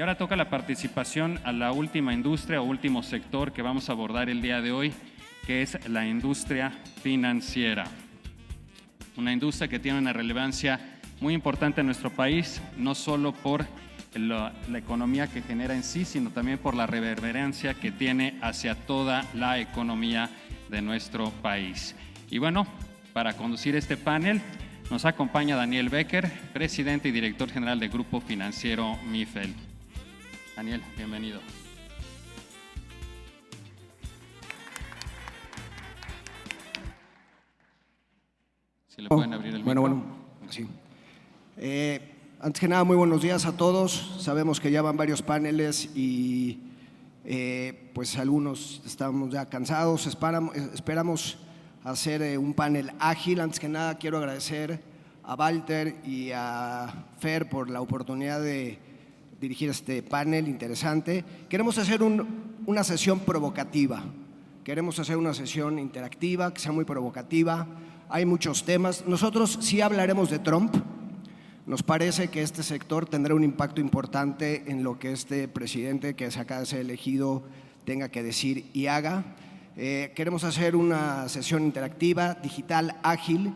Y ahora toca la participación a la última industria o último sector que vamos a abordar el día de hoy, que es la industria financiera. Una industria que tiene una relevancia muy importante en nuestro país, no solo por la economía que genera en sí, sino también por la reverberancia que tiene hacia toda la economía de nuestro país. Y bueno, para conducir este panel nos acompaña Daniel Becker, presidente y director general del Grupo Financiero Mifel. Daniel, bienvenido. Si le pueden abrir el micro. Bueno, sí. Antes que nada, muy buenos días a todos. Sabemos que ya van varios paneles y pues algunos estamos ya cansados. Esperamos hacer un panel ágil. Antes que nada, quiero agradecer a Walter y a Fer por la oportunidad de dirigir este panel interesante. Queremos hacer una sesión provocativa. Queremos hacer una sesión interactiva, que sea muy provocativa. Hay muchos temas. Nosotros sí hablaremos de Trump. Nos parece que este sector tendrá un impacto importante en lo que este presidente que se acaba de ser elegido tenga que decir y haga. Queremos hacer una sesión interactiva, digital, ágil.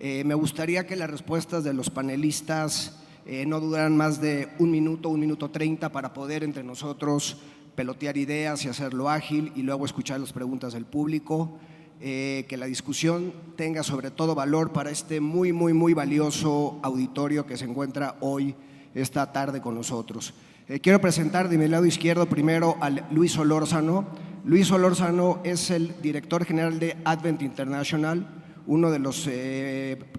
Me gustaría que las respuestas de los panelistas no duraran más de 1 minuto 30 para poder entre nosotros pelotear ideas y hacerlo ágil y luego escuchar las preguntas del público. Que la discusión tenga sobre todo valor para este muy valioso auditorio que se encuentra hoy, esta tarde con nosotros. Quiero presentar de mi lado izquierdo primero a Luis Solórzano. Luis Solórzano es el director general de Advent International, uno de los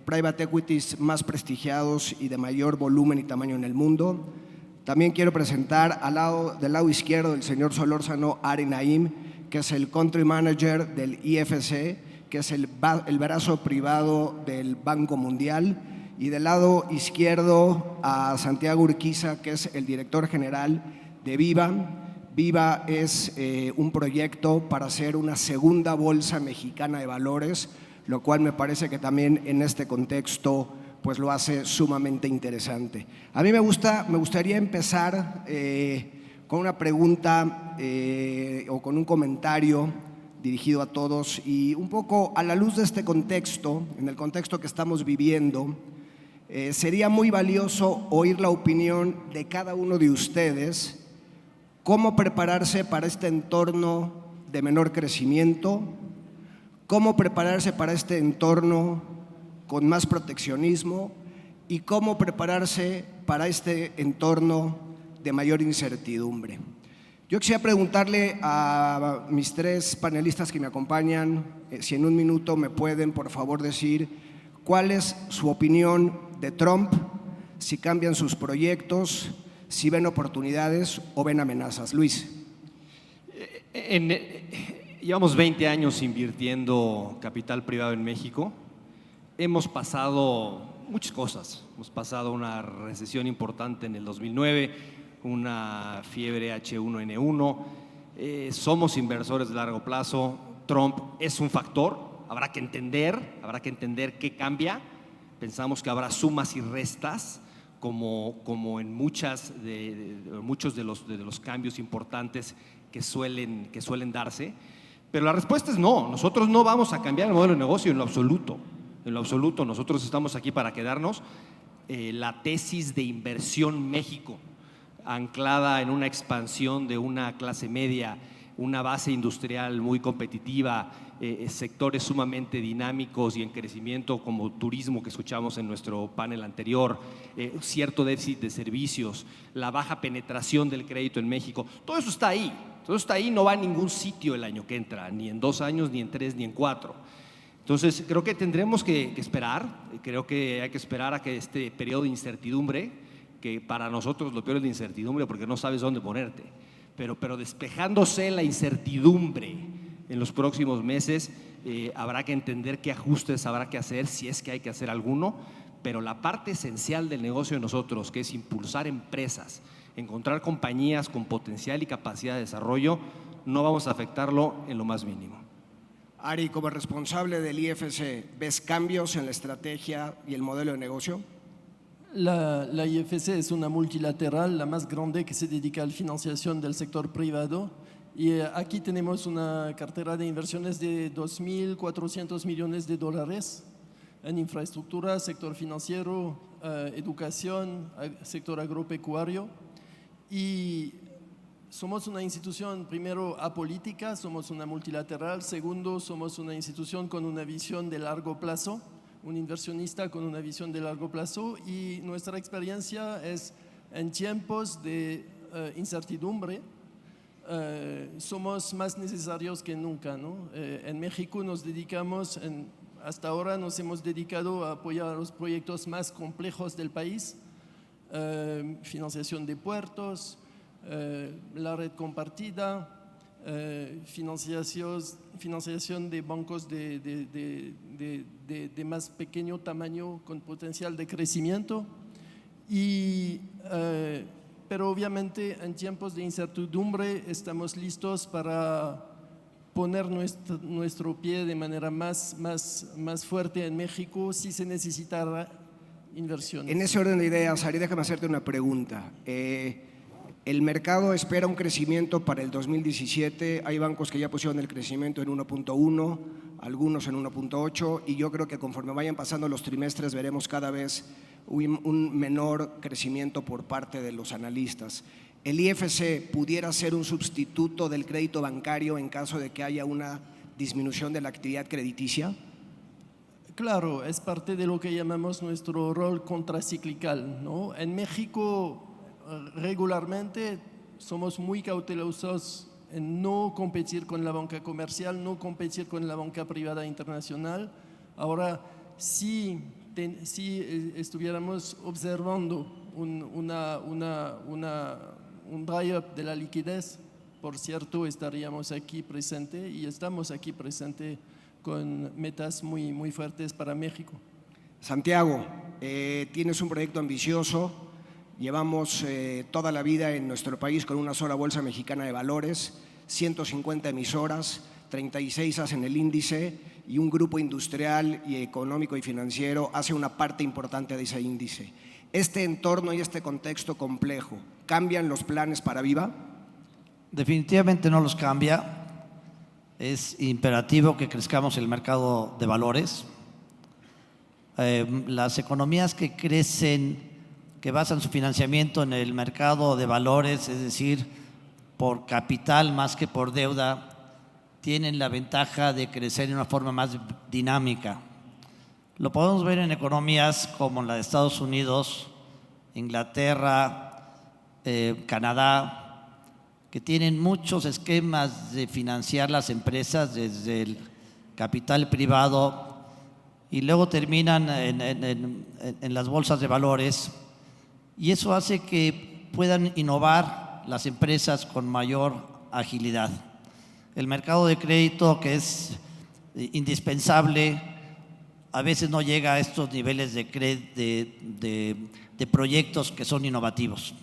private equities más prestigiados y de mayor volumen y tamaño en el mundo. También quiero presentar del lado izquierdo del señor Solórzano Ari Naim, que es el Country Manager del IFC, que es el brazo privado del Banco Mundial, y del lado izquierdo a Santiago Urquiza, que es el director general de Viva. Viva es un proyecto para hacer una segunda bolsa mexicana de valores, lo cual me parece que también en este contexto pues lo hace sumamente interesante. A mí me gustaría empezar con una pregunta o con un comentario dirigido a todos y un poco a la luz de este contexto, en el contexto que estamos viviendo, sería muy valioso oír la opinión de cada uno de ustedes, cómo prepararse para este entorno de menor crecimiento, cómo prepararse para este entorno con más proteccionismo y cómo prepararse para este entorno de mayor incertidumbre. Yo quisiera preguntarle a mis 3 panelistas que me acompañan si en 1 minuto me pueden, por favor, decir cuál es su opinión de Trump, si cambian sus proyectos, si ven oportunidades o ven amenazas. Luis. Llevamos 20 años invirtiendo capital privado en México. Hemos pasado muchas cosas. Hemos pasado una recesión importante en el 2009, una fiebre H1N1. Somos inversores de largo plazo. Trump es un factor. Habrá que entender qué cambia. Pensamos que habrá sumas y restas, como en muchos de los cambios importantes que suelen darse. Pero la respuesta es no. Nosotros no vamos a cambiar el modelo de negocio en lo absoluto. En lo absoluto, nosotros estamos aquí para quedarnos. La tesis de Inversión México, anclada en una expansión de una clase media, una base industrial muy competitiva, sectores sumamente dinámicos y en crecimiento como turismo que escuchamos en nuestro panel anterior, cierto déficit de servicios, la baja penetración del crédito en México, todo eso está ahí. Todo está ahí, no va a ningún sitio el año que entra, ni en 2 años, ni en 3, ni en 4. Entonces, creo que tendremos que esperar, creo que hay que esperar a que este periodo de incertidumbre, que para nosotros lo peor es la incertidumbre porque no sabes dónde ponerte, pero despejándose la incertidumbre en los próximos meses, habrá que entender qué ajustes habrá que hacer, si es que hay que hacer alguno, pero la parte esencial del negocio de nosotros, que es impulsar empresas, encontrar compañías con potencial y capacidad de desarrollo, no vamos a afectarlo en lo más mínimo. Ari, como responsable del IFC, ¿ves cambios en la estrategia y el modelo de negocio? La IFC es una multilateral, la más grande que se dedica a la financiación del sector privado. Y aquí tenemos una cartera de inversiones de 2.400 millones de dólares en infraestructura, sector financiero, educación, sector agropecuario. Y somos una institución, primero, apolítica, somos una multilateral. Segundo, somos una institución con una visión de largo plazo, un inversionista con una visión de largo plazo. Y nuestra experiencia es en tiempos de incertidumbre, somos más necesarios que nunca, ¿no? En México hasta ahora nos hemos dedicado a apoyar a los proyectos más complejos del país, financiación de puertos, la red compartida, financiación de bancos de más pequeño tamaño con potencial de crecimiento. Pero obviamente en tiempos de incertidumbre estamos listos para poner nuestro pie de manera más fuerte en México si se necesitara inversiones. En ese orden de ideas, Ari, déjame hacerte una pregunta. El mercado espera un crecimiento para el 2017. Hay bancos que ya pusieron el crecimiento en 1.1, algunos en 1.8, y yo creo que conforme vayan pasando los trimestres veremos cada vez un menor crecimiento por parte de los analistas. ¿El IFC pudiera ser un sustituto del crédito bancario en caso de que haya una disminución de la actividad crediticia? Claro, es parte de lo que llamamos nuestro rol contraciclical, ¿no? En México regularmente somos muy cautelosos en no competir con la banca comercial, no competir con la banca privada internacional. Ahora, si estuviéramos observando un dry up de la liquidez, por cierto, estaríamos aquí presente y estamos aquí presente con metas muy fuertes para México. Santiago, tienes un proyecto ambicioso. Llevamos toda la vida en nuestro país con una sola bolsa mexicana de valores, 150 emisoras, 36 hacen el índice y un grupo industrial y económico y financiero hace una parte importante de ese índice. Este entorno y este contexto complejo, ¿cambian los planes para Viva? Definitivamente no los cambia. Es imperativo que crezcamos el mercado de valores. Las economías que crecen, que basan su financiamiento en el mercado de valores, es decir, por capital más que por deuda, tienen la ventaja de crecer de una forma más dinámica. Lo podemos ver en economías como la de Estados Unidos, Inglaterra, Canadá, que tienen muchos esquemas de financiar las empresas desde el capital privado y luego terminan en las bolsas de valores, y eso hace que puedan innovar las empresas con mayor agilidad. El mercado de crédito, que es indispensable, a veces no llega a estos niveles de proyectos que son innovativos.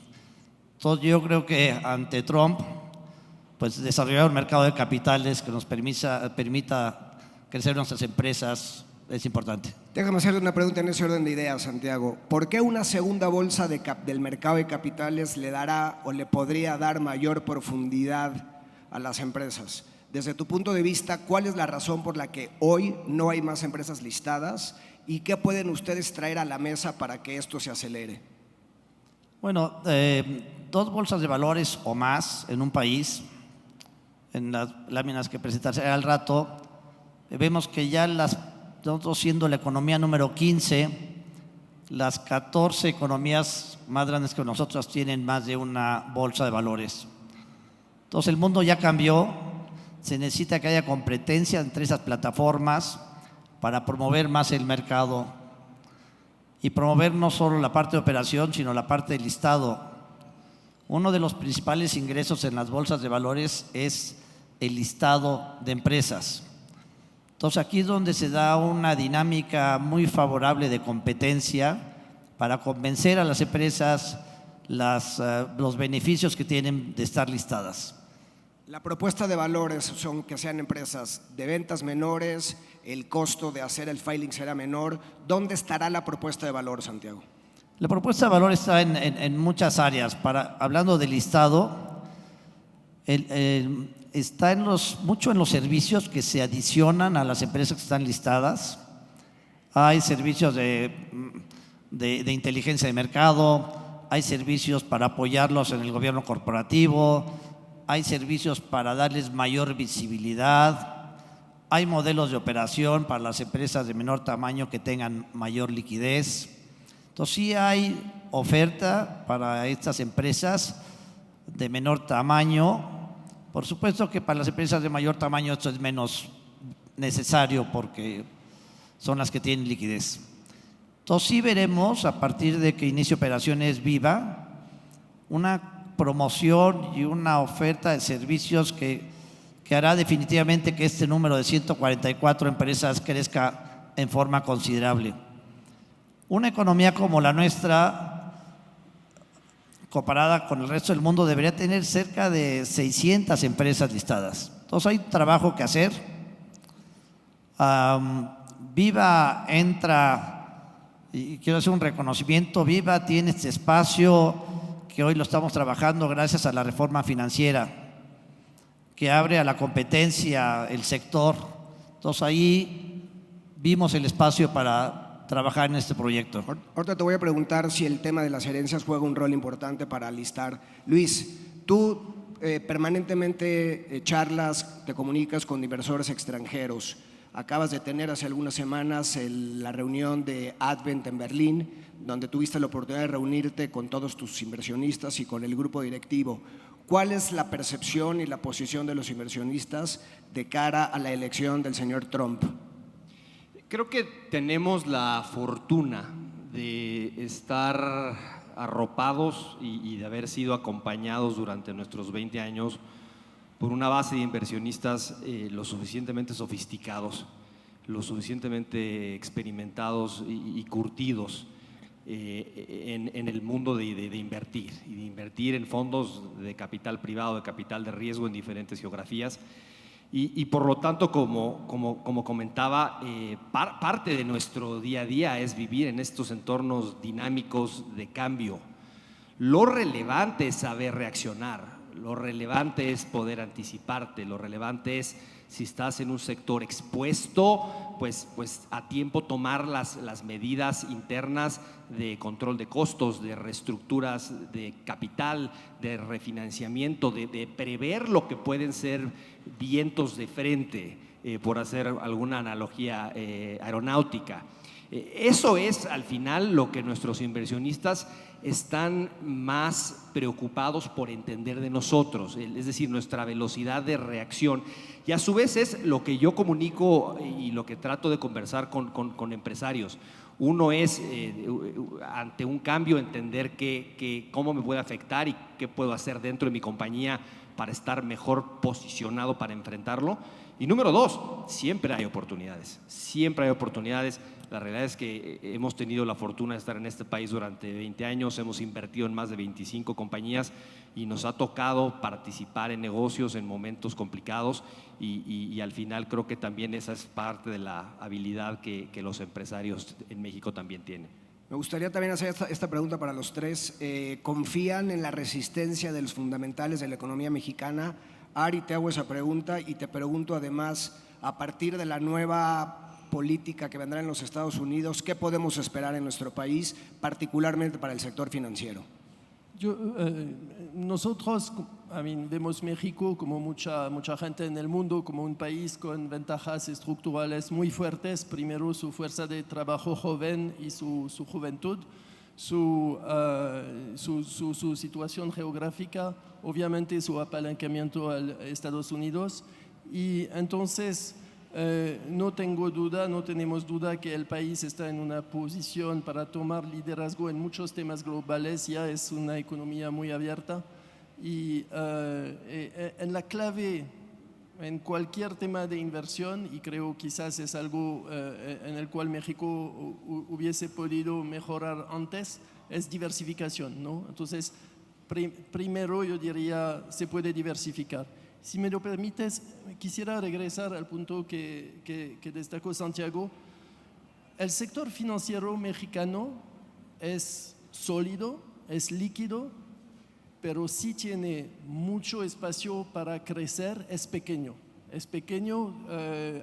Entonces yo creo que ante Trump, pues desarrollar un mercado de capitales que nos permita crecer nuestras empresas es importante. Déjame hacerte una pregunta en ese orden de ideas, Santiago. ¿Por qué una segunda bolsa del mercado de capitales le dará o le podría dar mayor profundidad a las empresas? Desde tu punto de vista, ¿cuál es la razón por la que hoy no hay más empresas listadas y qué pueden ustedes traer a la mesa para que esto se acelere? Bueno, 2 bolsas de valores o más en un país, en las láminas que presentaré al rato, vemos que ya nosotros siendo la economía número 15, las 14 economías más grandes que nosotros tienen más de una bolsa de valores. Entonces el mundo ya cambió, se necesita que haya competencia entre esas plataformas para promover más el mercado y promover no solo la parte de operación, sino la parte de listado. Uno de los principales ingresos en las bolsas de valores es el listado de empresas. Entonces aquí es donde se da una dinámica muy favorable de competencia para convencer a las empresas los beneficios que tienen de estar listadas. La propuesta de valores son que sean empresas de ventas menores, el costo de hacer el filing será menor. ¿Dónde estará la propuesta de valor, Santiago? La propuesta de valor está en muchas áreas. Hablando del listado, está mucho en los servicios que se adicionan a las empresas que están listadas. Hay servicios de inteligencia de mercado, hay servicios para apoyarlos en el gobierno corporativo, hay servicios para darles mayor visibilidad, hay modelos de operación para las empresas de menor tamaño que tengan mayor liquidez. Entonces sí hay oferta para estas empresas de menor tamaño. Por supuesto que para las empresas de mayor tamaño esto es menos necesario porque son las que tienen liquidez. Entonces sí veremos, a partir de que inicie operaciones Viva, una promoción y una oferta de servicios que hará definitivamente que este número de 144 empresas crezca en forma considerable. Una economía como la nuestra, comparada con el resto del mundo, debería tener cerca de 600 empresas listadas. Entonces hay trabajo que hacer. Viva entra, y quiero hacer un reconocimiento, Viva tiene este espacio que hoy lo estamos trabajando gracias a la reforma financiera, que abre a la competencia el sector. Entonces ahí vimos el espacio para trabajar en este proyecto. Ahorita te voy a preguntar si el tema de las herencias juega un rol importante para listar. Luis, tú permanentemente charlas, te comunicas con inversores extranjeros. Acabas de tener hace algunas semanas la reunión de Advent en Berlín, donde tuviste la oportunidad de reunirte con todos tus inversionistas y con el grupo directivo. ¿Cuál es la percepción y la posición de los inversionistas de cara a la elección del señor Trump? Creo que tenemos la fortuna de estar arropados y de haber sido acompañados durante nuestros 20 años por una base de inversionistas lo suficientemente sofisticados, lo suficientemente experimentados y curtidos en el mundo de invertir y de invertir en fondos de capital privado, de capital de riesgo en diferentes geografías. Y por lo tanto, como comentaba, parte de nuestro día a día es vivir en estos entornos dinámicos de cambio. Lo relevante es saber reaccionar. Lo relevante es poder anticiparte, lo relevante es, si estás en un sector expuesto, pues a tiempo tomar las medidas internas de control de costos, de reestructuras de capital, de refinanciamiento, de prever lo que pueden ser vientos de frente, por hacer alguna analogía aeronáutica. Eso es al final lo que nuestros inversionistas están más preocupados por entender de nosotros, es decir, nuestra velocidad de reacción. Y a su vez es lo que yo comunico y lo que trato de conversar con empresarios. Uno es, ante un cambio, entender cómo me puede afectar y qué puedo hacer dentro de mi compañía para estar mejor posicionado para enfrentarlo. Y número dos, siempre hay oportunidades, siempre hay oportunidades. La realidad es que hemos tenido la fortuna de estar en este país durante 20 años, hemos invertido en más de 25 compañías y nos ha tocado participar en negocios en momentos complicados y al final creo que también esa es parte de la habilidad que los empresarios en México también tienen. Me gustaría también hacer esta pregunta para los tres. ¿Confían en la resistencia de los fundamentales de la economía mexicana? Ari, te hago esa pregunta y te pregunto además, a partir de la nueva política que vendrá en los Estados Unidos, ¿qué podemos esperar en nuestro país, particularmente para el sector financiero? Nosotros vemos México como mucha gente en el mundo, como un país con ventajas estructurales muy fuertes. Primero, su fuerza de trabajo joven y su juventud, su situación geográfica, obviamente su apalancamiento a Estados Unidos. Y entonces no tenemos duda que el país está en una posición para tomar liderazgo en muchos temas globales. Ya es una economía muy abierta y en la clave en cualquier tema de inversión, y creo quizás es algo en el cual México hubiese podido mejorar antes, es diversificación, ¿no? Entonces, primero yo diría, se puede diversificar. Si me lo permites, quisiera regresar al punto que destacó Santiago. El sector financiero mexicano es sólido, es líquido, pero sí tiene mucho espacio para crecer, es pequeño. Es pequeño,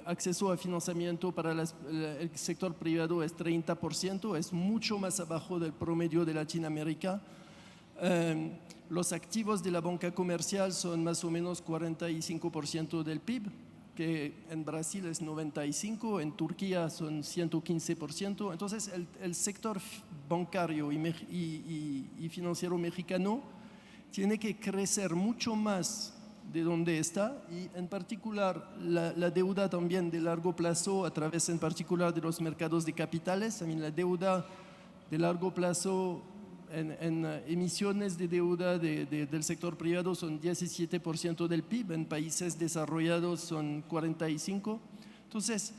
acceso a financiamiento para el sector privado es 30%, es mucho más abajo del promedio de Latinoamérica. Los activos de la banca comercial son más o menos 45% del PIB, que en Brasil es 95%, en Turquía son 115%. Entonces el sector bancario y financiero mexicano tiene que crecer mucho más de donde está, y en particular la deuda también de largo plazo a través en particular de los mercados de capitales. También la deuda de largo plazo en emisiones de deuda del sector privado son 17% del PIB, en países desarrollados son 45%. Entonces,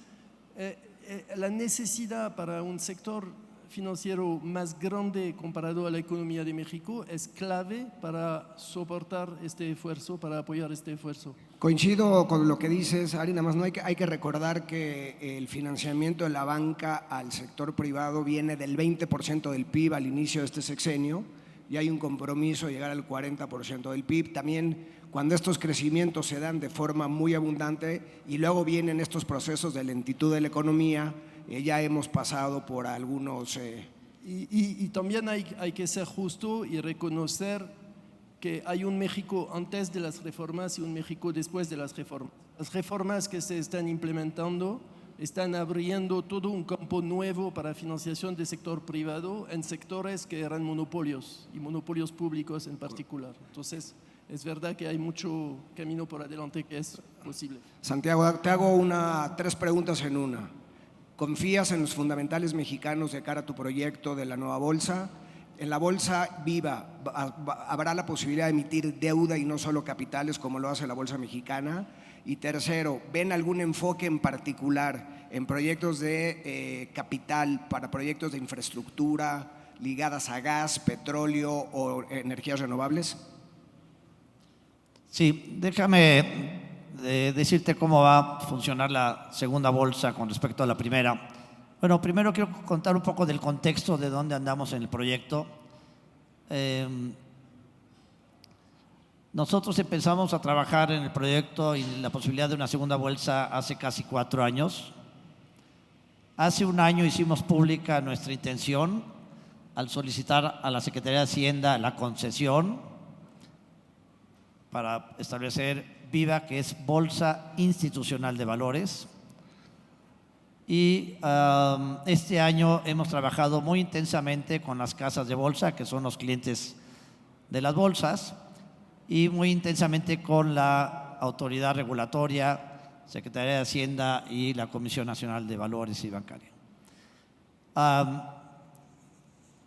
la necesidad para un sector financiero más grande comparado a la economía de México es clave para soportar este esfuerzo, para apoyar este esfuerzo. Coincido con lo que dices, Ari, nada más hay que recordar que el financiamiento de la banca al sector privado viene del 20% del PIB al inicio de este sexenio, y hay un compromiso de llegar al 40% del PIB. También cuando estos crecimientos se dan de forma muy abundante y luego vienen estos procesos de lentitud de la economía, ya hemos pasado por algunos… Y también hay que ser justo y reconocer que hay un México antes de las reformas y un México después de las reformas. Las reformas que se están implementando están abriendo todo un campo nuevo para financiación del sector privado en sectores que eran monopolios, y monopolios públicos en particular. Entonces, es verdad que hay mucho camino por adelante que es posible. Santiago, te hago 3 preguntas en una. ¿Confías en los fundamentales mexicanos de cara a tu proyecto de la nueva bolsa? En la bolsa viva, ¿habrá la posibilidad de emitir deuda y no solo capitales como lo hace la bolsa mexicana? Y tercero, ¿ven algún enfoque en particular en proyectos de capital para proyectos de infraestructura ligadas a gas, petróleo o energías renovables? Sí, déjame decirte cómo va a funcionar la segunda bolsa con respecto a la primera. Bueno, primero quiero contar un poco del contexto de dónde andamos en el proyecto. Nosotros empezamos a trabajar en el proyecto y la posibilidad de una segunda bolsa hace casi 4 años. Hace un año hicimos pública nuestra intención al solicitar a la Secretaría de Hacienda la concesión para establecer Viva, que es Bolsa Institucional de Valores. Y este año hemos trabajado muy intensamente con las casas de bolsa, que son los clientes de las bolsas, y muy intensamente con la autoridad regulatoria, Secretaría de Hacienda y la Comisión Nacional de Valores y Bancaria.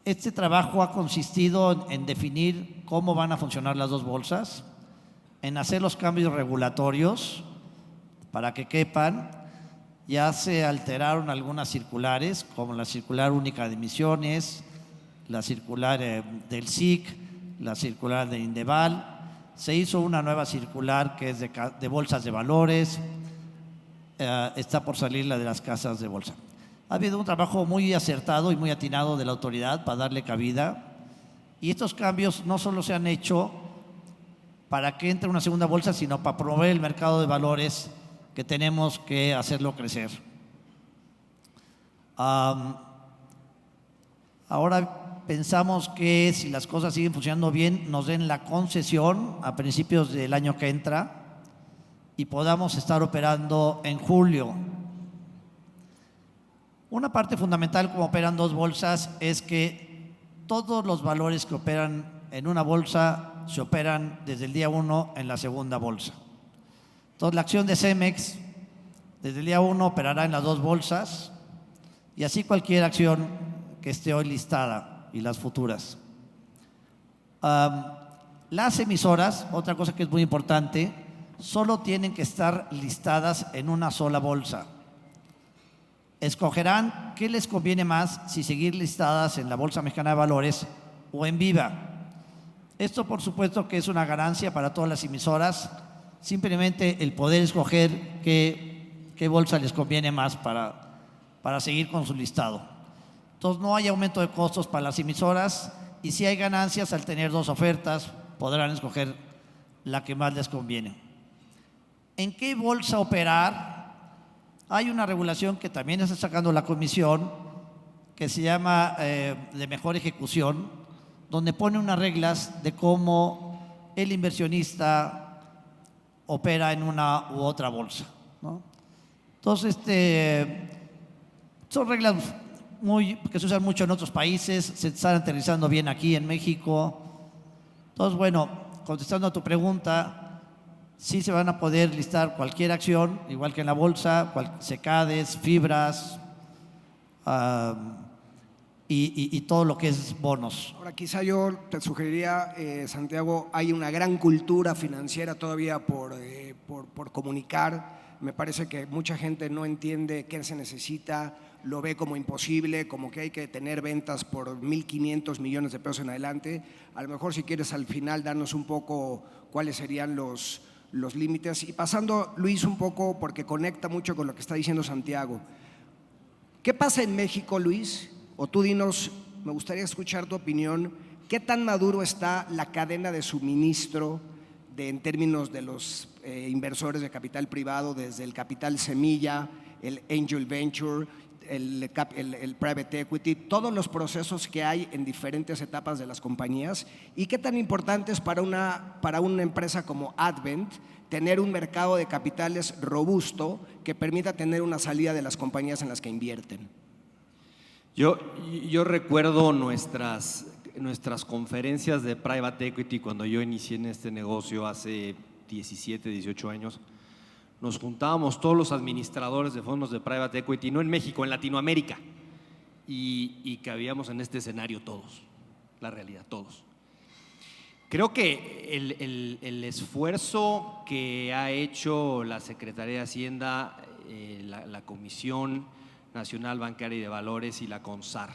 Este trabajo ha consistido en definir cómo van a funcionar las dos bolsas, en hacer los cambios regulatorios para que quepan. Ya se alteraron algunas circulares, como la circular única de emisiones, la circular del SIC, la circular de Indeval. Se hizo una nueva circular que es de bolsas de valores, está por salir la de las casas de bolsa. Ha habido un trabajo muy acertado y muy atinado de la autoridad para darle cabida, y estos cambios no solo se han hecho para que entre una segunda bolsa, sino para promover el mercado de valores, que tenemos que hacerlo crecer. Ahora pensamos que si las cosas siguen funcionando bien, nos den la concesión a principios del año que entra y podamos estar operando en julio. Una parte fundamental como operan dos bolsas es que todos los valores que operan en una bolsa se operan desde el día 1 en la segunda bolsa. Entonces, la acción de Cemex desde el día 1 operará en las dos bolsas, y así cualquier acción que esté hoy listada y las futuras. Las emisoras, otra cosa que es muy importante, solo tienen que estar listadas en una sola bolsa. Escogerán qué les conviene más, si seguir listadas en la Bolsa Mexicana de Valores o en Viva. Esto, por supuesto, que es una ganancia para todas las emisoras, simplemente el poder escoger qué bolsa les conviene más para seguir con su listado. Entonces no hay aumento de costos para las emisoras y si hay ganancias al tener 2 ofertas, podrán escoger la que más les conviene. ¿En qué bolsa operar? Hay una regulación que también está sacando la Comisión, que se llama de mejor ejecución, donde pone unas reglas de cómo el inversionista opera en una u otra bolsa, ¿no? Entonces, son reglas que se usan mucho en otros países, se están aterrizando bien aquí en México. Entonces, bueno, contestando a tu pregunta, sí se van a poder listar cualquier acción, igual que en la bolsa, secades, fibras, y todo lo que es bonos. Ahora, quizá yo te sugeriría, Santiago, hay una gran cultura financiera todavía por comunicar. Me parece que mucha gente no entiende qué se necesita, lo ve como imposible, como que hay que tener ventas por 1.500 millones de pesos en adelante. A lo mejor si quieres al final darnos un poco cuáles serían los límites. Y pasando, Luis, un poco, porque conecta mucho con lo que está diciendo Santiago. ¿Qué pasa en México, Luis? O tú dinos, me gustaría escuchar tu opinión, ¿qué tan maduro está la cadena de suministro en términos de los inversores de capital privado, desde el capital semilla, el angel venture, el private equity, todos los procesos que hay en diferentes etapas de las compañías? ¿Y qué tan importante es para una empresa como Advent tener un mercado de capitales robusto que permita tener una salida de las compañías en las que invierten? Yo recuerdo nuestras conferencias de private equity cuando yo inicié en este negocio hace 17, 18 años. Nos juntábamos todos los administradores de fondos de private equity, no en México, en Latinoamérica, y cabíamos en este escenario todos, la realidad, todos. Creo que el esfuerzo que ha hecho la Secretaría de Hacienda, la Comisión Nacional Bancaria y de Valores y la CONSAR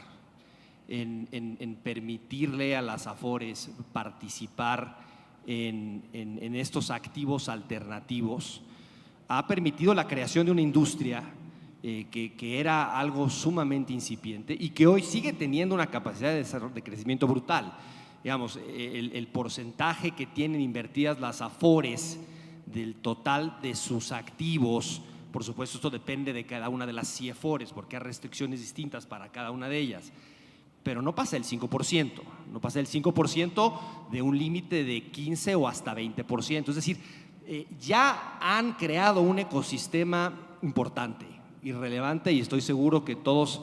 en permitirle a las AFORES participar en estos activos alternativos ha permitido la creación de una industria que era algo sumamente incipiente y que hoy sigue teniendo una capacidad de crecimiento brutal. Digamos, el porcentaje que tienen invertidas las AFORES del total de sus activos, por supuesto esto depende de cada una de las CIEFORES porque hay restricciones distintas para cada una de ellas, pero no pasa el 5%, no pasa el 5% de un límite de 15 o hasta 20%, es decir, ya han creado un ecosistema importante y relevante y estoy seguro que todos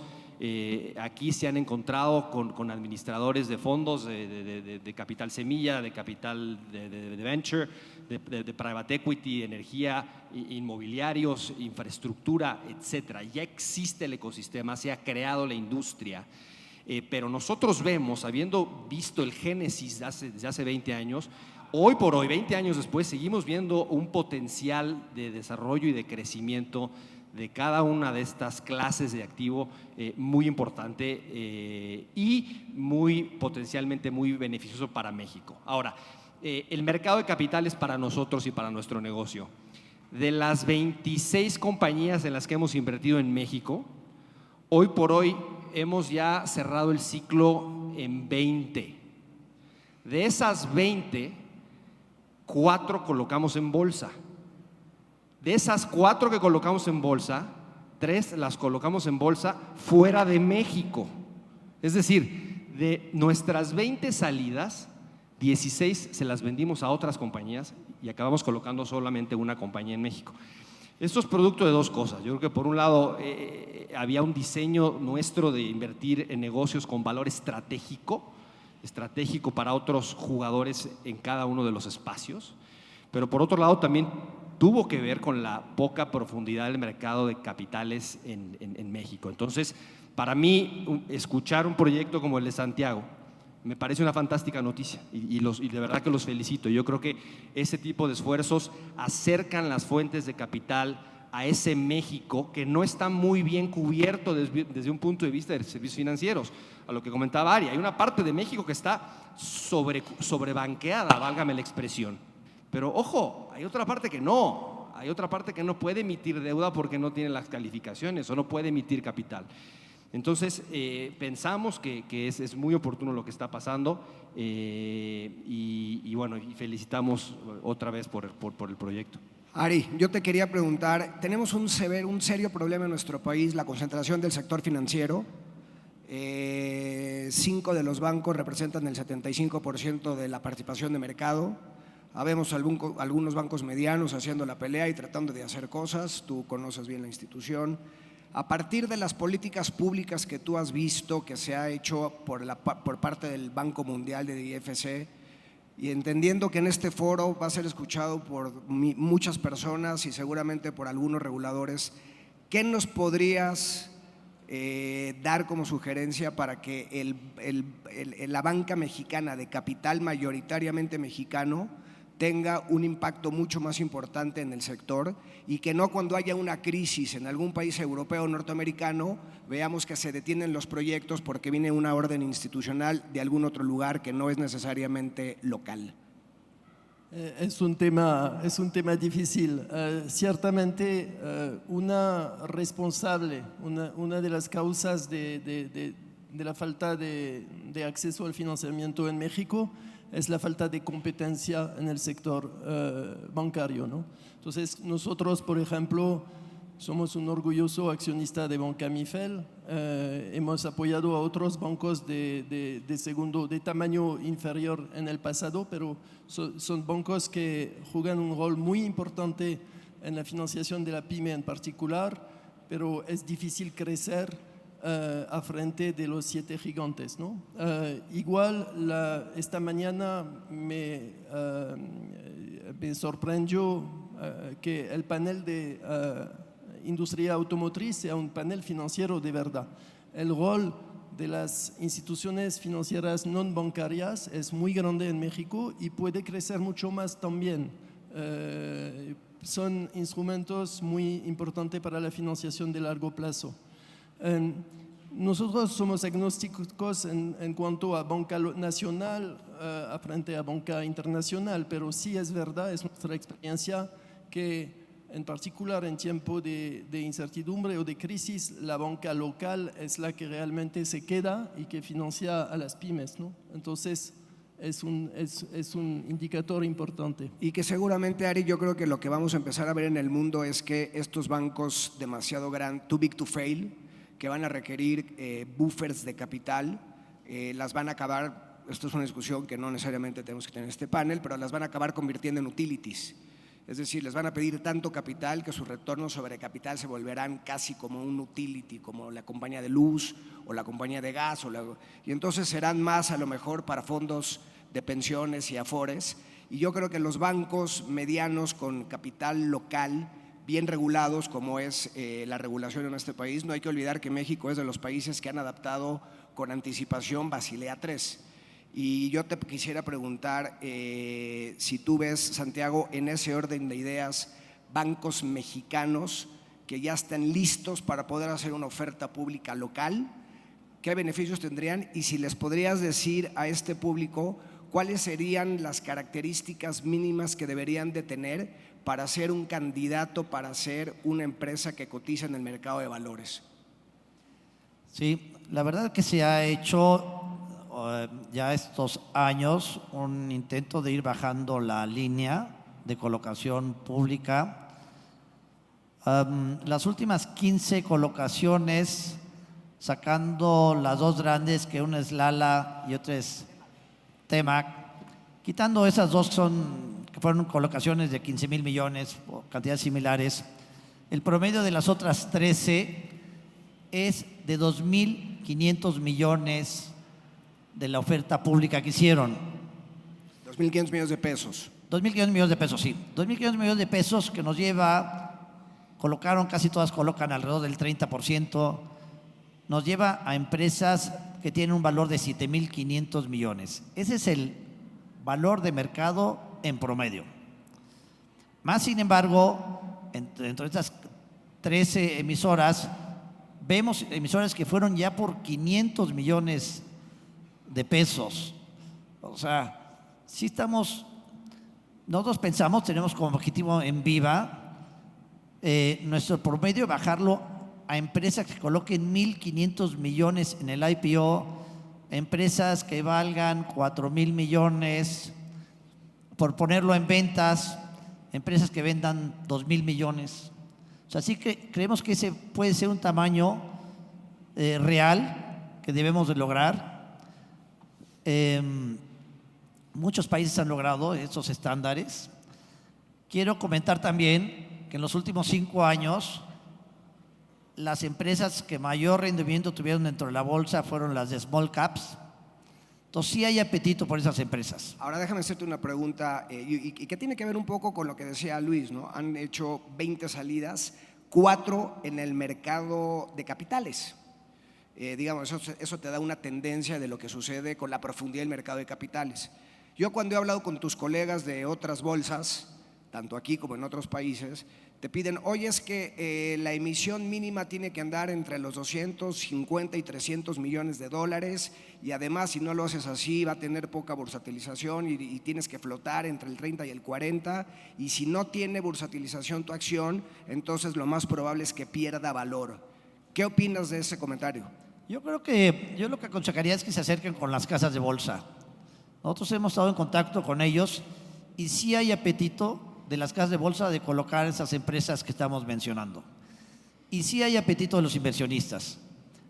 aquí se han encontrado con administradores de fondos de capital semilla, de capital de venture, de private equity, energía, inmobiliarios, infraestructura, etcétera. Ya existe el ecosistema, se ha creado la industria, pero nosotros vemos, habiendo visto el génesis desde hace 20 años, hoy por hoy, 20 años después, seguimos viendo un potencial de desarrollo y de crecimiento de cada una de estas clases de activo muy importante y potencialmente muy beneficioso para México. Ahora, el mercado de capitales para nosotros y para nuestro negocio. De las 26 compañías en las que hemos invertido en México, hoy por hoy hemos ya cerrado el ciclo en 20. De esas 20, 4 colocamos en bolsa. De esas 4 que colocamos en bolsa, 3 las colocamos en bolsa fuera de México. Es decir, de nuestras 20 salidas, 16 se las vendimos a otras compañías y acabamos colocando solamente una compañía en México. Esto es producto de dos cosas. Yo creo que por un lado había un diseño nuestro de invertir en negocios con valor estratégico para otros jugadores en cada uno de los espacios, pero por otro lado también tuvo que ver con la poca profundidad del mercado de capitales en México. Entonces, para mí, escuchar un proyecto como el de Santiago me parece una fantástica noticia y de verdad que los felicito. Yo creo que ese tipo de esfuerzos acercan las fuentes de capital a ese México que no está muy bien cubierto desde un punto de vista de servicios financieros. A lo que comentaba Ari, hay una parte de México que está sobrebanqueada, válgame la expresión. Pero ojo, hay otra parte que no. Hay otra parte que no puede emitir deuda porque no tiene las calificaciones o no puede emitir capital. Entonces, pensamos que es muy oportuno lo que está pasando y bueno, y felicitamos otra vez por el proyecto. Ari, yo te quería preguntar, tenemos un serio problema en nuestro país, la concentración del sector financiero. 5 de los bancos representan el 75% de la participación de mercado. Habemos algunos bancos medianos haciendo la pelea y tratando de hacer cosas. Tú conoces bien la institución. A partir de las políticas públicas que tú has visto que se ha hecho por parte del Banco Mundial de IFC, y entendiendo que en este foro va a ser escuchado por muchas personas y seguramente por algunos reguladores, ¿qué nos podrías dar como sugerencia para que la banca mexicana de capital mayoritariamente mexicano tenga un impacto mucho más importante en el sector y que no cuando haya una crisis en algún país europeo o norteamericano veamos que se detienen los proyectos porque viene una orden institucional de algún otro lugar que no es necesariamente local? Es un tema difícil. Ciertamente, una responsable, una de las causas de la falta de acceso al financiamiento en México es la falta de competencia en el sector bancario, ¿no? Entonces, nosotros, por ejemplo, somos un orgulloso accionista de Banca Mifel. Hemos apoyado a otros bancos de tamaño inferior en el pasado, pero son bancos que juegan un rol muy importante en la financiación de la pyme en particular, pero es difícil crecer a frente de los 7 gigantes, ¿no? Igual esta mañana me sorprendió que el panel de industria automotriz sea un panel financiero de verdad. El rol de las instituciones financieras no bancarias es muy grande en México y puede crecer mucho más también. Son instrumentos muy importantes para la financiación de largo plazo. Nosotros somos agnósticos en cuanto a banca nacional frente a banca internacional, pero sí es verdad, es nuestra experiencia que en particular en tiempo de incertidumbre o de crisis, la banca local es la que realmente se queda y que financia a las pymes, ¿no? Entonces, es un indicador importante. Y que seguramente, Ari, yo creo que lo que vamos a empezar a ver en el mundo es que estos bancos demasiado grandes, too big to fail, que van a requerir buffers de capital, las van a acabar, esto es una discusión que no necesariamente tenemos que tener en este panel, pero las van a acabar convirtiendo en utilities. Es decir, les van a pedir tanto capital que sus retornos sobre capital se volverán casi como un utility, como la compañía de luz o la compañía de gas. Y entonces serán más a lo mejor para fondos de pensiones y afores. Y yo creo que los bancos medianos con capital local, bien regulados como es la regulación en este país, no hay que olvidar que México es de los países que han adaptado con anticipación Basilea III. Y yo te quisiera preguntar si tú ves, Santiago, en ese orden de ideas, bancos mexicanos que ya están listos para poder hacer una oferta pública local, ¿qué beneficios tendrían? Y si les podrías decir a este público cuáles serían las características mínimas que deberían de tener para ser un candidato, para ser una empresa que cotiza en el mercado de valores. Sí, la verdad es que se ha hecho ya estos años un intento de ir bajando la línea de colocación pública. Las últimas 15 colocaciones, sacando las dos grandes, que una es Lala y otra es Temac, quitando esas dos que fueron colocaciones de 15,000 millones o cantidades similares, el promedio de las otras 13 es de 2,500 millones de la oferta pública que hicieron. 2,500 millones de pesos. 2,500 millones de pesos, sí. 2,500 millones de pesos que nos lleva, casi todas colocan alrededor del 30%, nos lleva a empresas que tienen un valor de 7,500 millones. Ese es el valor de mercado en promedio. Más sin embargo, entre estas 13 emisoras, vemos emisoras que fueron ya por 500 millones de pesos. O sea, sí estamos, nosotros pensamos, tenemos como objetivo en Viva nuestro promedio bajarlo a empresas que coloquen 1.500 millones en el IPO, empresas que valgan 4.000 millones, por ponerlo en ventas, empresas que vendan 2.000 millones. O sea, sí que creemos que ese puede ser un tamaño real que debemos de lograr. Muchos países han logrado esos estándares. Quiero comentar también que en los últimos 5 años las empresas que mayor rendimiento tuvieron dentro de la bolsa fueron las de small caps. Entonces sí hay apetito por esas empresas. Ahora déjame hacerte una pregunta y que tiene que ver un poco con lo que decía Luis, ¿no? Han hecho 20 salidas, 4 en el mercado de capitales. Digamos, eso te da una tendencia de lo que sucede con la profundidad del mercado de capitales. Yo cuando he hablado con tus colegas de otras bolsas, tanto aquí como en otros países, te piden, oye, es que la emisión mínima tiene que andar entre los 250 y 300 millones de dólares y además si no lo haces así va a tener poca bursatilización y tienes que flotar entre el 30 y el 40 y si no tiene bursatilización tu acción, entonces lo más probable es que pierda valor. ¿Qué opinas de ese comentario? Yo creo que yo lo que aconsejaría es que se acerquen con las casas de bolsa. Nosotros hemos estado en contacto con ellos y sí hay apetito de las casas de bolsa de colocar esas empresas que estamos mencionando. Y sí hay apetito de los inversionistas.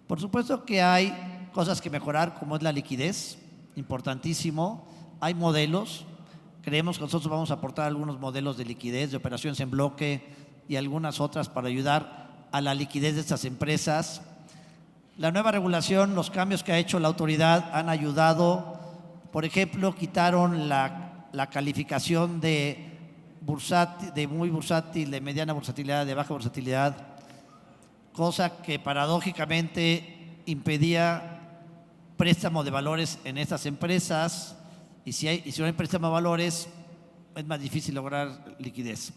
Por supuesto que hay cosas que mejorar, como es la liquidez, importantísimo. Hay modelos. Creemos que nosotros vamos a aportar algunos modelos de liquidez, de operaciones en bloque y algunas otras para ayudar a la liquidez de estas empresas. La nueva regulación, los cambios que ha hecho la autoridad han ayudado. Por ejemplo, quitaron la calificación de muy bursátil, de mediana bursatilidad, de baja bursatilidad, cosa que paradójicamente impedía préstamo de valores en estas empresas y si no hay préstamo de valores es más difícil lograr liquidez.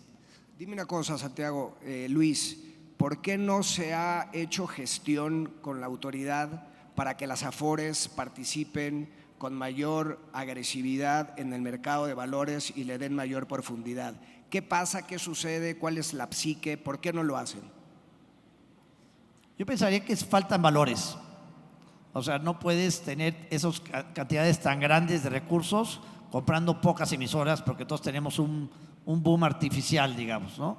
Dime una cosa, Santiago, Luis, ¿por qué no se ha hecho gestión con la autoridad para que las Afores participen con mayor agresividad en el mercado de valores y le den mayor profundidad? ¿Qué pasa? ¿Qué sucede? ¿Cuál es la psique? ¿Por qué no lo hacen? Yo pensaría que faltan valores. O sea, no puedes tener esas cantidades tan grandes de recursos comprando pocas emisoras porque todos tenemos un boom artificial, digamos, ¿no?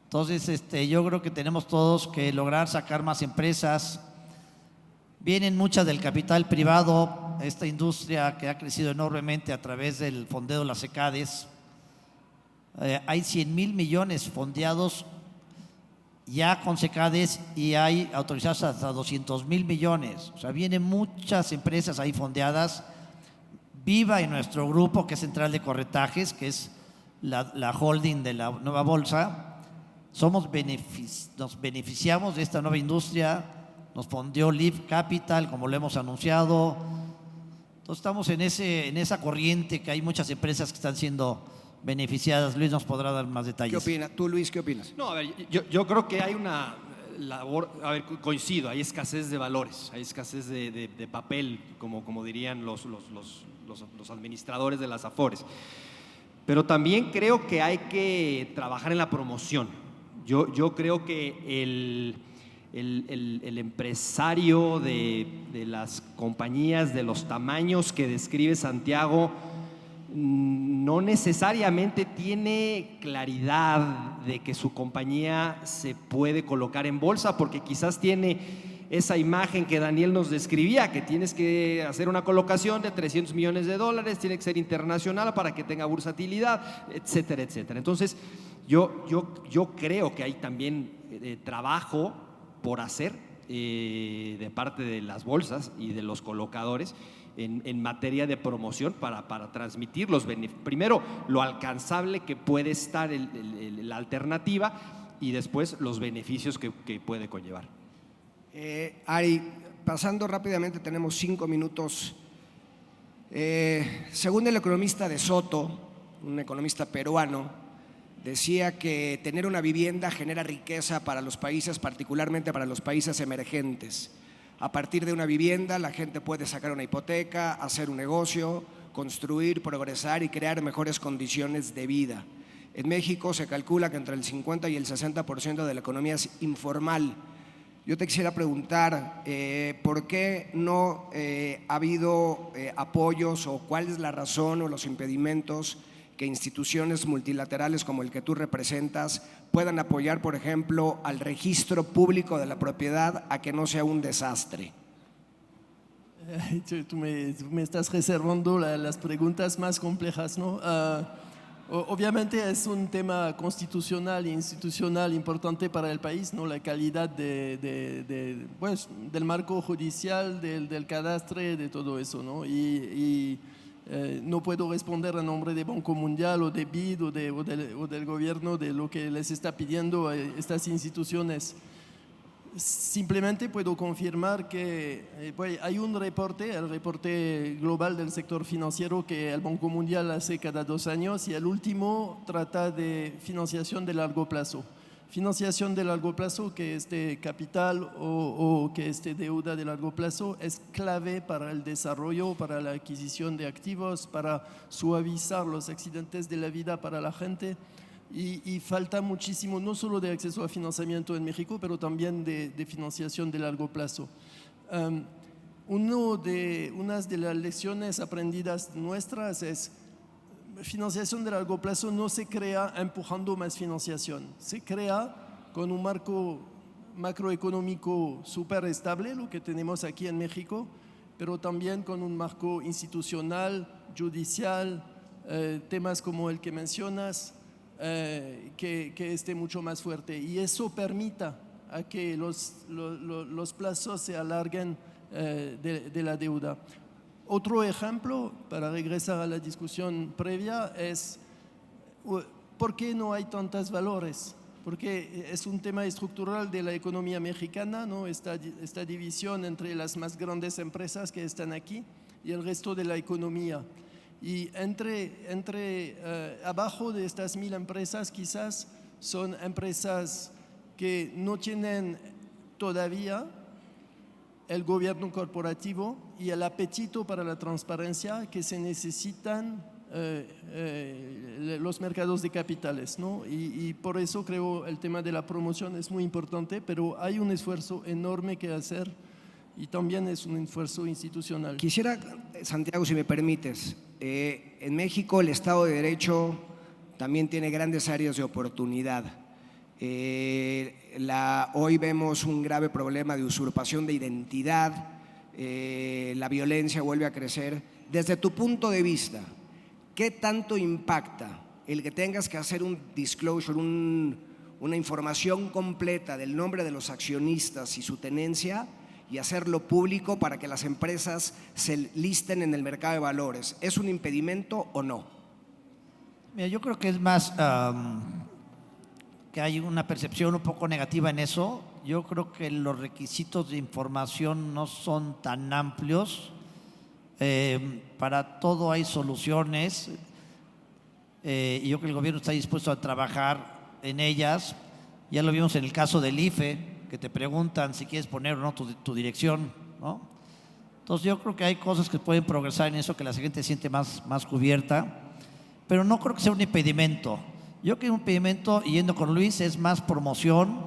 Entonces, yo creo que tenemos todos que lograr sacar más empresas. Vienen muchas del capital privado, esta industria que ha crecido enormemente a través del fondeo de las ECADES. Hay 100,000 millones fondeados ya con SECADES y hay autorizados hasta 200,000 millones. O sea, vienen muchas empresas ahí fondeadas. Viva en nuestro grupo, que es Central de Corretajes, que es la holding de la nueva bolsa. Nos beneficiamos de esta nueva industria. Nos fondeó Live Capital, como lo hemos anunciado. Entonces estamos en esa corriente que hay muchas empresas que están siendo beneficiadas. Luis nos podrá dar más detalles. ¿Qué opinas? Tú, Luis, ¿qué opinas? No, a ver, yo creo que hay una labor, a ver, coincido, hay escasez de valores, hay escasez de papel, como dirían los administradores de las Afores. Pero también creo que hay que trabajar en la promoción. Yo creo que el empresario de las compañías de los tamaños que describe Santiago no necesariamente tiene claridad de que su compañía se puede colocar en bolsa, porque quizás tiene esa imagen que Daniel nos describía, que tienes que hacer una colocación de 300 millones de dólares, tiene que ser internacional para que tenga bursatilidad, etcétera, etcétera. Entonces, yo creo que hay también trabajo por hacer de parte de las bolsas y de los colocadores en materia de promoción para transmitir primero lo alcanzable que puede estar la alternativa y después los beneficios que puede conllevar. Ari, pasando rápidamente, tenemos 5 minutos. Según el economista de Soto, un economista peruano, decía que tener una vivienda genera riqueza para los países, particularmente para los países emergentes. A partir de una vivienda la gente puede sacar una hipoteca, hacer un negocio, construir, progresar y crear mejores condiciones de vida. En México se calcula que entre el 50 y el 60% de la economía es informal. Yo te quisiera preguntar, ¿por qué no ha habido apoyos o cuál es la razón o los impedimentos que instituciones multilaterales como el que tú representas puedan apoyar, por ejemplo, al registro público de la propiedad a que no sea un desastre? Tú me estás reservando las preguntas más complejas, ¿no? Obviamente es un tema constitucional e institucional importante para el país, ¿no? La calidad pues, del marco judicial, del cadastre, de todo eso, ¿no? No puedo responder a nombre de Banco Mundial o de BID o del gobierno de lo que les está pidiendo a estas instituciones. Simplemente puedo confirmar que hay un reporte, el reporte global del sector financiero que el Banco Mundial hace cada 2 años, y el último trata de financiación de largo plazo. Financiación de largo plazo, que este capital o que este deuda de largo plazo es clave para el desarrollo, para la adquisición de activos, para suavizar los accidentes de la vida para la gente. Y falta muchísimo, no solo de acceso a financiamiento en México, pero también de financiación de largo plazo. Unas de las lecciones aprendidas nuestras es: financiación de largo plazo no se crea empujando más financiación, se crea con un marco macroeconómico súper estable, lo que tenemos aquí en México, pero también con un marco institucional, judicial, temas como el que mencionas, que esté mucho más fuerte, y eso permita a que los plazos se alarguen de la deuda. Otro ejemplo, para regresar a la discusión previa, es ¿por qué no hay tantos valores? Porque es un tema estructural de la economía mexicana, ¿no? Esta división entre las más grandes empresas que están aquí y el resto de la economía. Y abajo de estas 1000 empresas quizás son empresas que no tienen todavía el gobierno corporativo y el apetito para la transparencia que se necesitan los mercados de capitales, ¿no? Y por eso creo el tema de la promoción es muy importante, pero hay un esfuerzo enorme que hacer y también es un esfuerzo institucional. Quisiera, Santiago, si me permites, en México el Estado de Derecho también tiene grandes áreas de oportunidad. Hoy vemos un grave problema de usurpación de identidad, la violencia vuelve a crecer. Desde tu punto de vista, ¿qué tanto impacta el que tengas que hacer un disclosure, una información completa del nombre de los accionistas y su tenencia, y hacerlo público para que las empresas se listen en el mercado de valores? ¿Es un impedimento o no? Mira, yo creo que es más que hay una percepción un poco negativa en eso. Yo creo que los requisitos de información no son tan amplios. Para todo hay soluciones, y yo creo que el gobierno está dispuesto a trabajar en ellas. Ya lo vimos en el caso del IFE, que te preguntan si quieres poner o no tu dirección, ¿no? Entonces yo creo que hay cosas que pueden progresar en eso, que la gente se siente más cubierta, pero no creo que sea un impedimento. Yo creo que un impedimento, y yendo con Luis, es más promoción.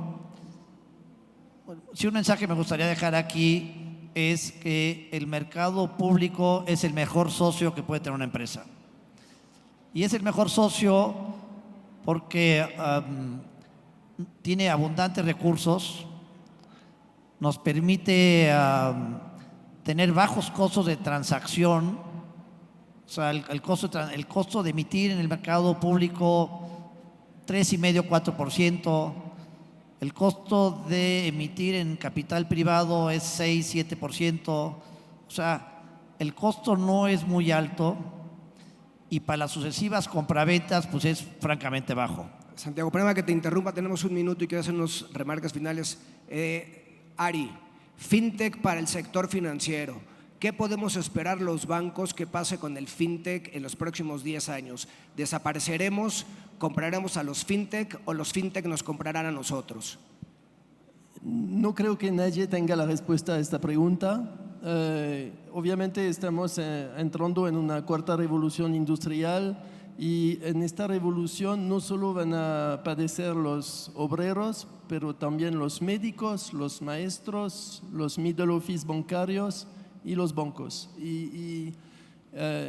Si un mensaje me gustaría dejar aquí es que el mercado público es el mejor socio que puede tener una empresa. Y es el mejor socio porque tiene abundantes recursos, nos permite tener bajos costos de transacción. O sea, el costo de emitir en el mercado público 3,5%, 4%. El costo de emitir en capital privado es 6, 7%. O sea, el costo no es muy alto, y para las sucesivas compraventas pues es francamente bajo. Santiago, perdóname que te interrumpa, tenemos un minuto y quiero hacer unas remarcas finales. Ari, fintech para el sector financiero. ¿Qué podemos esperar los bancos que pase con el fintech en los próximos 10 años? ¿Desapareceremos, compraremos a los fintech o los fintech nos comprarán a nosotros? No creo que nadie tenga la respuesta a esta pregunta. Obviamente estamos entrando en una cuarta revolución industrial Y en esta revolución no solo van a padecer los obreros, pero también los médicos, los maestros, los middle office bancarios y los bancos.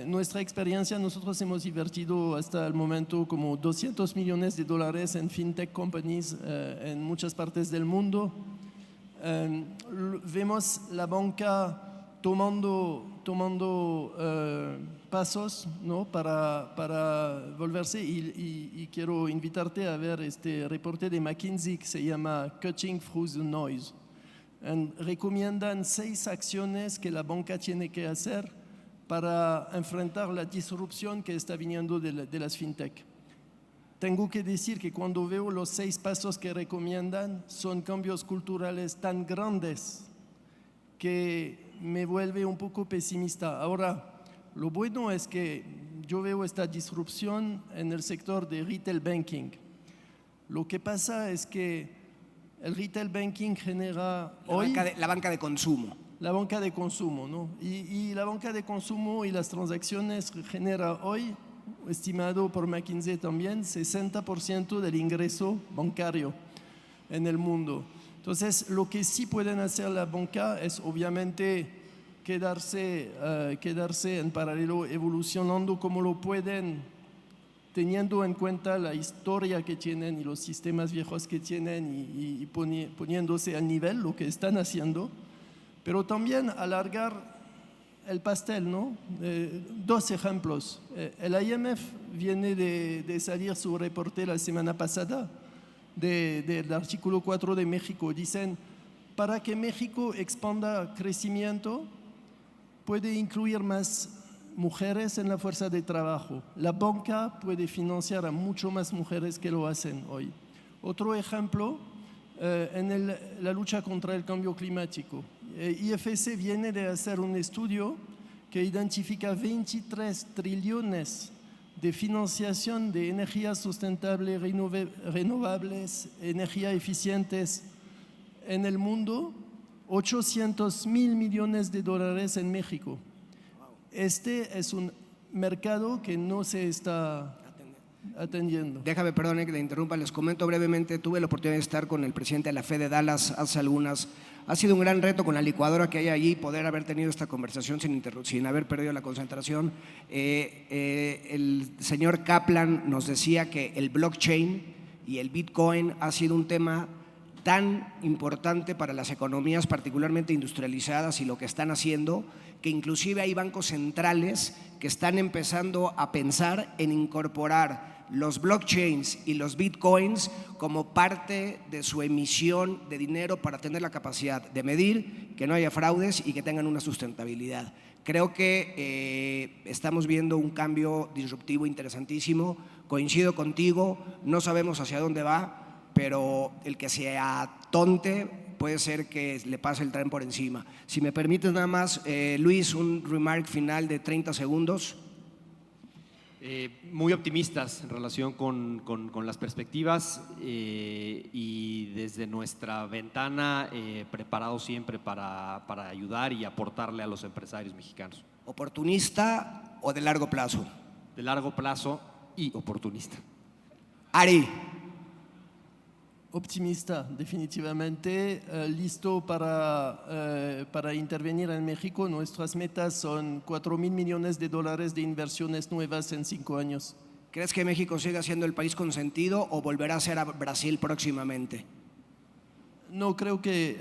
Nuestra experiencia, nosotros hemos invertido hasta el momento como $200 millones en fintech companies en muchas partes del mundo. Vemos la banca tomando pasos, ¿no? para volverse y quiero invitarte a ver este reporte de McKinsey que se llama Cutting Through the Noise. Recomiendan 6 acciones que la banca tiene que hacer para enfrentar la disrupción que está viniendo de las fintech. Tengo que decir que cuando veo los 6 pasos que recomiendan, son cambios culturales tan grandes que me vuelve un poco pesimista. Ahora, lo bueno es que yo veo esta disrupción en el sector de retail banking. Lo que pasa es que el retail banking genera La banca de consumo. La banca de consumo, ¿no? Y la banca de consumo y las transacciones genera hoy, estimado por McKinsey también, 60% del ingreso bancario en el mundo. Entonces, lo que sí pueden hacer la banca es obviamente quedarse en paralelo, evolucionando como lo pueden, teniendo en cuenta la historia que tienen y los sistemas viejos que tienen y poniéndose al nivel, lo que están haciendo, pero también alargar el pastel, ¿no? 2 ejemplos. El IMF viene de salir su reporte la semana pasada del artículo 4 de México. Dicen, para que México expanda crecimiento, puede incluir más mujeres en la fuerza de trabajo. La banca puede financiar a mucho más mujeres que lo hacen hoy. Otro ejemplo, en la lucha contra el cambio climático. IFC viene de hacer un estudio que identifica 23 trillones de financiación de energías sustentables, renovables, energías eficientes en el mundo, $800 mil millones en México. Este es un mercado que no se está atendiendo. Déjame, perdón que te interrumpa, les comento brevemente. Tuve la oportunidad de estar con el presidente de la Fed de Dallas hace algunas. Ha sido un gran reto con la licuadora que hay allí poder haber tenido esta conversación sin haber perdido la concentración. El señor Kaplan nos decía que el blockchain y el Bitcoin ha sido un tema tan importante para las economías particularmente industrializadas y lo que están haciendo, que inclusive hay bancos centrales que están empezando a pensar en incorporar los blockchains y los bitcoins como parte de su emisión de dinero para tener la capacidad de medir, que no haya fraudes y que tengan una sustentabilidad. Creo que estamos viendo un cambio disruptivo interesantísimo. Coincido contigo, no sabemos hacia dónde va, pero el que se atonte puede ser que le pase el tren por encima. Si me permites nada más, Luis, un remark final de 30 segundos. Muy optimistas en relación con las perspectivas y desde nuestra ventana preparados siempre para ayudar y aportarle a los empresarios mexicanos. ¿Oportunista o de largo plazo? De largo plazo y oportunista. Ari. Optimista, definitivamente, listo para intervenir en México. Nuestras metas son $4 mil millones de inversiones nuevas en 5 años. ¿Crees que México siga siendo el país consentido o volverá a ser a Brasil próximamente? No, creo que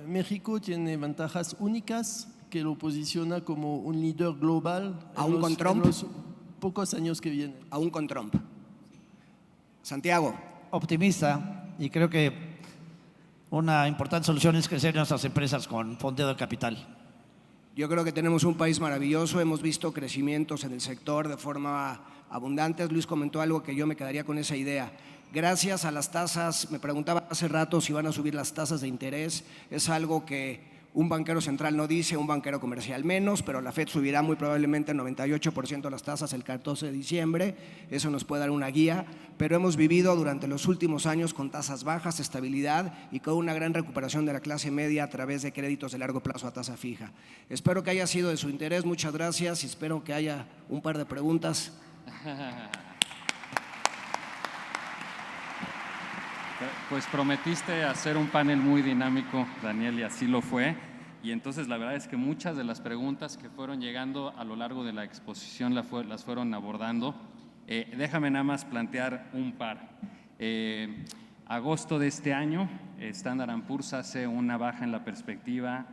México tiene ventajas únicas que lo posiciona como un líder global ¿Aún con Trump? en los pocos años que vienen. Aún con Trump. Santiago. Optimista, y creo que una importante solución es crecer nuestras empresas con fondeo de capital. Yo creo que tenemos un país maravilloso, hemos visto crecimientos en el sector de forma abundante. Luis comentó algo que yo me quedaría con esa idea. Gracias a las tasas, me preguntaba hace rato si van a subir las tasas de interés, es algo que un banquero central no dice, un banquero comercial menos, pero la Fed subirá muy probablemente 98% las tasas el 14 de diciembre, eso nos puede dar una guía, pero hemos vivido durante los últimos años con tasas bajas, estabilidad y con una gran recuperación de la clase media a través de créditos de largo plazo a tasa fija. Espero que haya sido de su interés, muchas gracias y espero que haya un par de preguntas. Pues prometiste hacer un panel muy dinámico, Daniel, y así lo fue. Y entonces la verdad es que muchas de las preguntas que fueron llegando a lo largo de la exposición las fueron abordando. Déjame nada más plantear un par. Agosto de este año, Standard & Poor's hace una baja en la perspectiva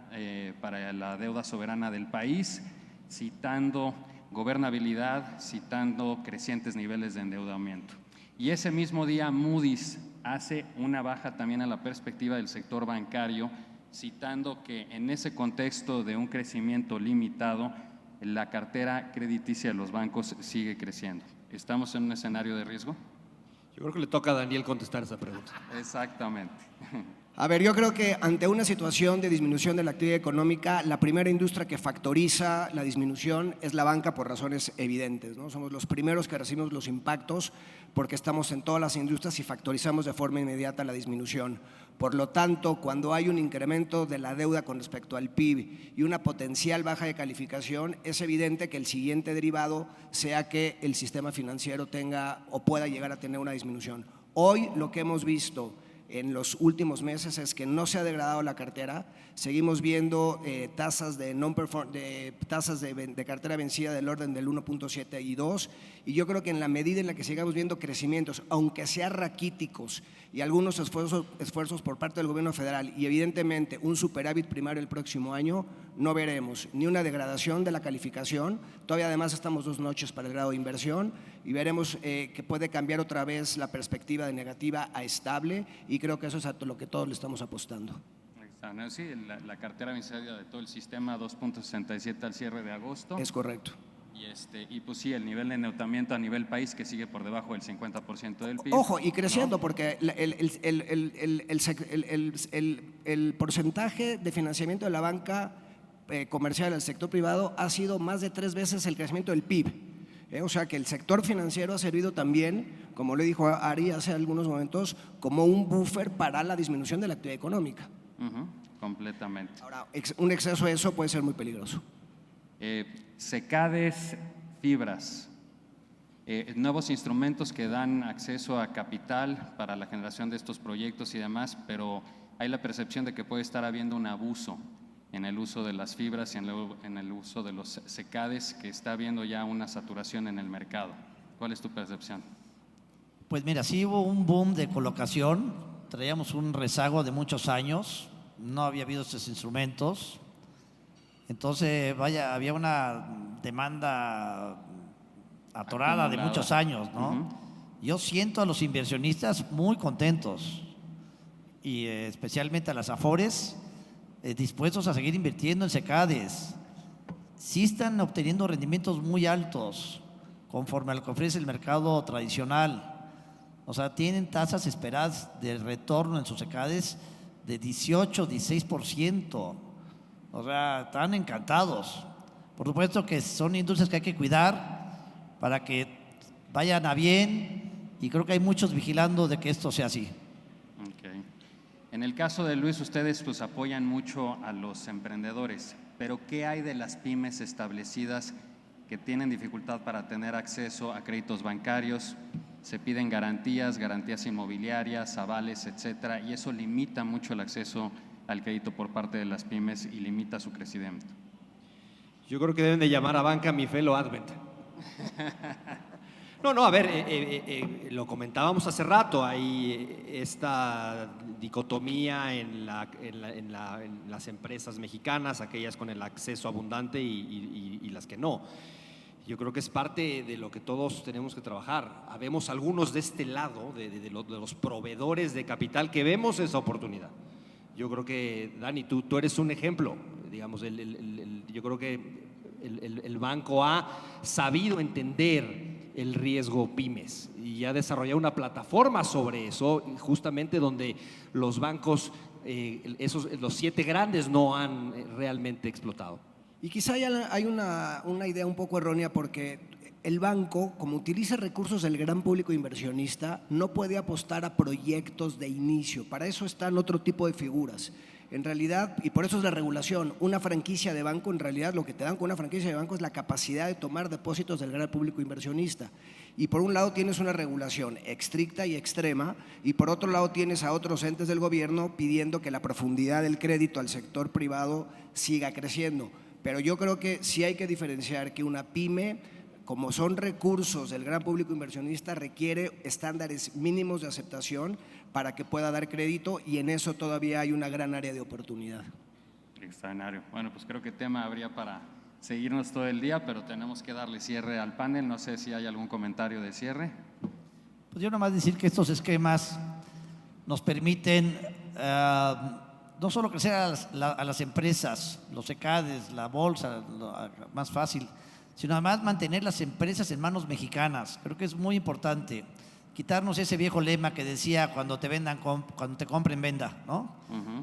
para la deuda soberana del país, citando gobernabilidad, citando crecientes niveles de endeudamiento. Y ese mismo día Moody's hace una baja también a la perspectiva del sector bancario, citando que en ese contexto de un crecimiento limitado, la cartera crediticia de los bancos sigue creciendo. ¿Estamos en un escenario de riesgo? Yo creo que le toca a Daniel contestar esa pregunta. Exactamente. A ver, yo creo que ante una situación de disminución de la actividad económica, la primera industria que factoriza la disminución es la banca por razones evidentes, ¿no? Somos los primeros que recibimos los impactos porque estamos en todas las industrias y factorizamos de forma inmediata la disminución. Por lo tanto, cuando hay un incremento de la deuda con respecto al PIB y una potencial baja de calificación, es evidente que el siguiente derivado sea que el sistema financiero tenga o pueda llegar a tener una disminución. Hoy lo que hemos visto en los últimos meses es que no se ha degradado la cartera, seguimos viendo tasas de cartera vencida del orden del 1.7 y 2, y yo creo que en la medida en la que sigamos viendo crecimientos, aunque sean raquíticos y algunos esfuerzos por parte del gobierno federal y evidentemente un superávit primario el próximo año, no veremos ni una degradación de la calificación, todavía además estamos 2 noches para el grado de inversión y veremos que puede cambiar otra vez la perspectiva de negativa a estable, y creo que eso es a lo que todos le estamos apostando. Sí, la cartera vencida de todo el sistema 2.67 al cierre de agosto. Es correcto. Y pues sí, el nivel de endeudamiento a nivel país que sigue por debajo del 50% del PIB. Ojo, y creciendo, ¿no? porque el porcentaje de financiamiento de la banca comercial al sector privado ha sido más de 3 veces el crecimiento del PIB. O sea que el sector financiero ha servido también, como le dijo Ari hace algunos momentos, como un buffer para la disminución de la actividad económica. Completamente. Ahora, un exceso de eso puede ser muy peligroso. SECADES, fibras, nuevos instrumentos que dan acceso a capital para la generación de estos proyectos y demás, pero hay la percepción de que puede estar habiendo un abuso en el uso de las fibras y en el uso de los SECADES, que está habiendo ya una saturación en el mercado. ¿Cuál es tu percepción? Pues mira, sí hubo un boom de colocación, traíamos un rezago de muchos años, no había habido estos instrumentos, entonces había una demanda atorada de muchos años, ¿no? Yo siento a los inversionistas muy contentos y especialmente a las Afores dispuestos a seguir invirtiendo en SECADES. Sí están obteniendo rendimientos muy altos conforme a lo que ofrece el mercado tradicional. O sea, tienen tasas esperadas de retorno en sus SECADES de 18, 16%. O sea, están encantados. Por supuesto que son industrias que hay que cuidar para que vayan a bien, y creo que hay muchos vigilando de que esto sea así. Okay. En el caso de Luis, ustedes pues apoyan mucho a los emprendedores, pero ¿qué hay de las pymes establecidas que tienen dificultad para tener acceso a créditos bancarios? Se piden garantías inmobiliarias, avales, etcétera, y eso limita mucho el acceso al crédito por parte de las pymes y limita su crecimiento. Yo creo que deben de llamar a banca mi fellow Advent. No, a ver, lo comentábamos hace rato, hay esta dicotomía en las empresas mexicanas, aquellas con el acceso abundante y las que no. Yo creo que es parte de lo que todos tenemos que trabajar. Habemos algunos de este lado, de los proveedores de capital, que vemos esa oportunidad. Yo creo que, Dani, tú eres un ejemplo. Digamos, yo creo que el banco ha sabido entender el riesgo pymes y ha desarrollado una plataforma sobre eso, justamente donde los bancos, los 7 grandes, no han realmente explotado. Y quizá hay una idea un poco errónea, porque el banco, como utiliza recursos del gran público inversionista, no puede apostar a proyectos de inicio. Para eso están otro tipo de figuras. En realidad, y por eso es la regulación, una franquicia de banco, en realidad lo que te dan con una franquicia de banco es la capacidad de tomar depósitos del gran público inversionista. Y por un lado tienes una regulación estricta y extrema, y por otro lado tienes a otros entes del gobierno pidiendo que la profundidad del crédito al sector privado siga creciendo. Pero yo creo que sí hay que diferenciar que una pyme, como son recursos del gran público inversionista, requiere estándares mínimos de aceptación para que pueda dar crédito, y en eso todavía hay una gran área de oportunidad. Extraordinario. Bueno, pues creo que tema habría para seguirnos todo el día, pero tenemos que darle cierre al panel. No sé si hay algún comentario de cierre. Pues yo nomás decir que estos esquemas nos permiten no solo crecer a las empresas, los ECADES, la bolsa, más fácil, sino además mantener las empresas en manos mexicanas. Creo que es muy importante quitarnos ese viejo lema que decía cuando te compren, venda, ¿no?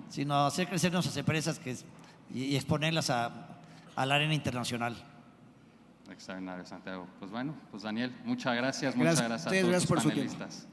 Sino hacer crecer nuestras empresas y exponerlas a la arena internacional. Extraordinario, Santiago. Pues bueno, pues Daniel, muchas gracias a todos Gracias los por su tiempo. panelistas.